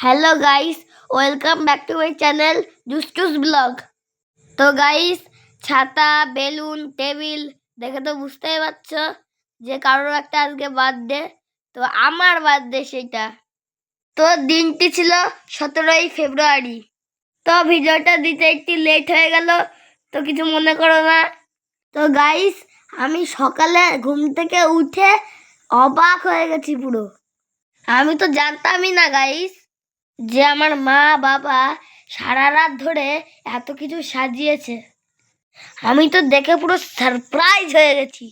Hello guys, welcome back to my channel Justus blog. তো guys, ছাতা, balloon, table দেখে তো বুঝতেই পারছো যে কারোর একটা আজকে বার্থডে। তো আমার বার্থডে সেটা। তো দিনটি ছিল 17ই ফেব্রুয়ারি। তো ভিডিওটা দিতে একটু লেট হয়ে গেল, তো কিছু মনে করো না। তো গাইস, আমি সকালে ঘুম থেকে উঠে অবাক হয়ে গেছি পুরো। আমি তো জানতামই না গাইস যে আমার মা বাবা সারা রাত ধরে এত কিছু সাজিয়েছে। আমি তো দেখে পুরো সারপ্রাইজ হয়ে গেছি।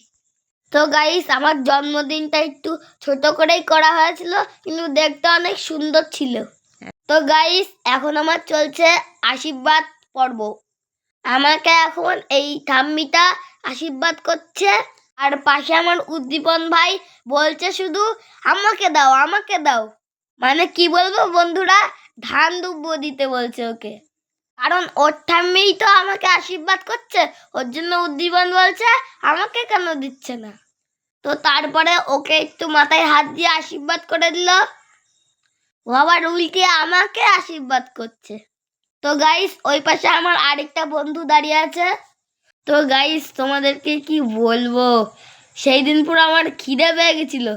তো গাইস, আমার জন্মদিনটা একটু ছোট করেই করা হয়েছিল, কিন্তু দেখতে অনেক সুন্দর ছিল। তো গাইস, এখন আমার চলছে আশীর্বাদ পর্ব। আমাকে এখন এই ঠাম্মিটা আশীর্বাদ করছে, আর পাশে আমার উদ্দীপন ভাই বলছে শুধু আমাকে দাও, আমাকে দাও। মানে কি বলবো বন্ধুরা, ধান দুব্বো দিতে বলছে ওকে। কারণ ওর ঠাম্মিই তো আমাকে আশীর্বাদ করছে, ওর জন্য উদ্দীপন বলছে আমাকে কেন দিচ্ছে না। তো তারপরে ওকে একটু মাথায় হাত দিয়ে আশীর্বাদ করে দিল, ও আবার উল্টে আমাকে আশীর্বাদ করছে। তো গাইস, ওই পাশে আমার আরেকটা বন্ধু দাঁড়িয়ে আছে। তো গাইস, তোমাদেরকে কি বলবো, সেই দিন পুরো আমার খিদে পেয়ে গেছিল।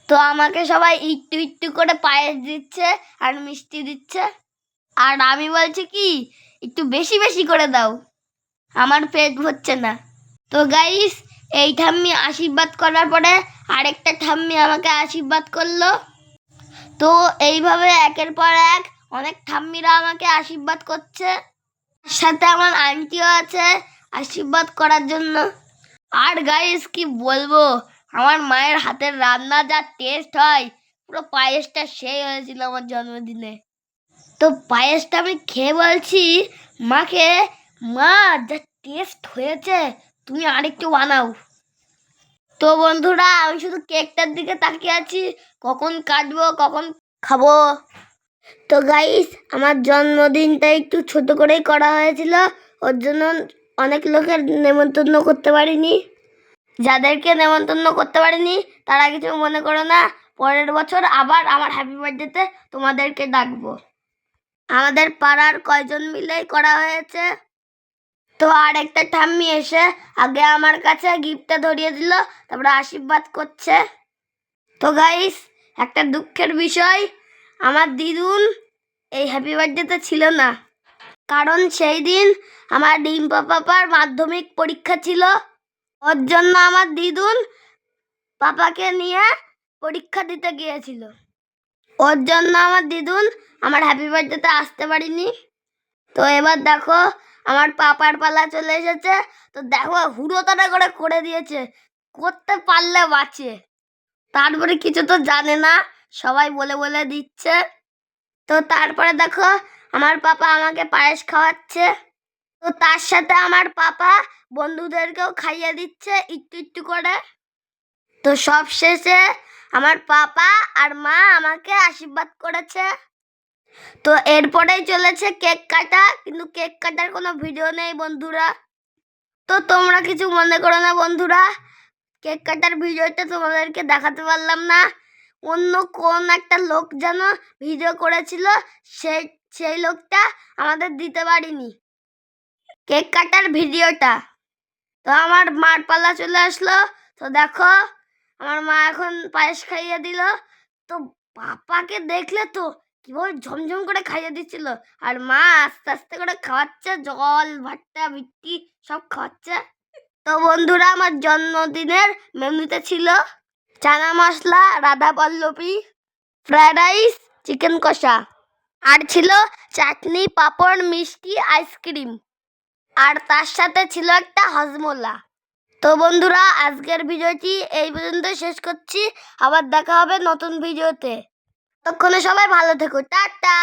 তো আমাকে সবাই একটু একটু করে পায়েস দিচ্ছে আর মিষ্টি দিচ্ছে, আর আমি বলছি কি একটু বেশি বেশি করে দাও, আমার পেট ভরছে না। তো গাইস, এই ঠাম্মি আশীর্বাদ করার পরে আরেকটা ঠাম্মি আমাকে আশীর্বাদ করলো। তো এইভাবে একের পর এক অনেক ঠাম্মিরা আমাকে আশীর্বাদ করছে, সাথে আমার আন্টিও আছে আশীর্বাদ করার জন্য। আর গাইস, কি বলবো, আমার মায়ের হাতের রান্না যা টেস্ট হয়, পুরো পায়েসটা সেই হয়েছিল আমার জন্মদিনে। তো পায়েসটা আমি খেয়ে বলছি মাকে, মা যা টেস্ট হয়েছে, তুমি আরেকটু বানাও। তো বন্ধুরা, আমি শুধু কেকটার দিকে তাকিয়ে আছি, কখন কাটবো কখন খাবো। তো গাইস, আমার জন্মদিনটা একটু ছোট করেই করা হয়েছিল, ওর জন্য অনেক লোকের নেমন্তন্ন করতে পারিনি। যাদেরকে নেমন্তন্ন করতে পারিনি তারা কিছু মনে করো না, পরের বছর আবার আমার হ্যাপি বার্থডেতে তোমাদেরকে ডাকবো। আমাদের পাড়ার কয়জন মিলেই করা হয়েছে। তো আর একটা ঠাম্মি এসে আগে আমার কাছে গিফটটা ধরিয়ে দিল, তারপরে আশীর্বাদ করছে। তো গাইস, একটা দুঃখের বিষয়, আমার দিদুন এই হ্যাপি বার্থডেতে ছিল না। কারণ সেই দিন আমার ডিম্পা পাপার মাধ্যমিক পরীক্ষা ছিল, ওর জন্য আমার দিদুন পাপাকে নিয়ে পরীক্ষা দিতে গিয়েছিল। ওর জন্য আমার দিদুন আমার হ্যাপি বার্থডেতে আসতে পারিনি। তো এবার দেখো আমার পাপার পালা চলে এসেছে। তো দেখো হুড়োতাড়া করে করে দিয়েছে, করতে পারলে বাঁচে, তারপরে কিছু তো জানে না, সবাই বলে বলে দিচ্ছে। তো তারপরে দেখো আমার পাপা আমাকে পায়েস খাওয়াচ্ছে। তো তার সাথে আমার পাপা বন্ধুদেরকেও খাইয়ে দিচ্ছে একটু একটু করে। তো সব শেষে আমার পাপা আর মা আমাকে আশীর্বাদ করেছে। তো এরপরেই চলেছে কেক কাটা, কিন্তু কেক কাটার কোনো ভিডিও নেই বন্ধুরা। তো তোমরা কিছু মনে করো না বন্ধুরা, কেক কাটার ভিডিওটা তোমাদেরকে দেখাতে পারলাম না। অন্য কোন একটা লোক যেন ভিডিও করেছিল, সেই সেই লোকটা আমাদের দিতে পারিনি কেক কাটার ভিডিওটা। তো আমার মার পালা চলে আসলো। তো দেখো আমার মা এখন পায়েস খাইয়ে দিল। তো পাপাকে দেখলে তো কিভাবে ঝমঝম করে খাইয়ে দিচ্ছিল, আর মা আস্তে আস্তে করে খাওয়াচ্ছে, জল ভাট্টা মিষ্টি সব খাওয়াচ্ছে। তো বন্ধুরা, আমার জন্মদিনের মেনুতে ছিল chana masala, radhaballabhi, fried rice, chicken kosha, আর ছিল চাটনি, পাঁপড়, মিষ্টি, আইসক্রিম, আর তার সাথে ছিল একটা হজমোলা। তো বন্ধুরা, আজকের ভিডিওটি এই পর্যন্ত শেষ করছি, আবার দেখা হবে নতুন ভিডিওতে। ততক্ষণে সবাই ভালো থেকো, টাটা।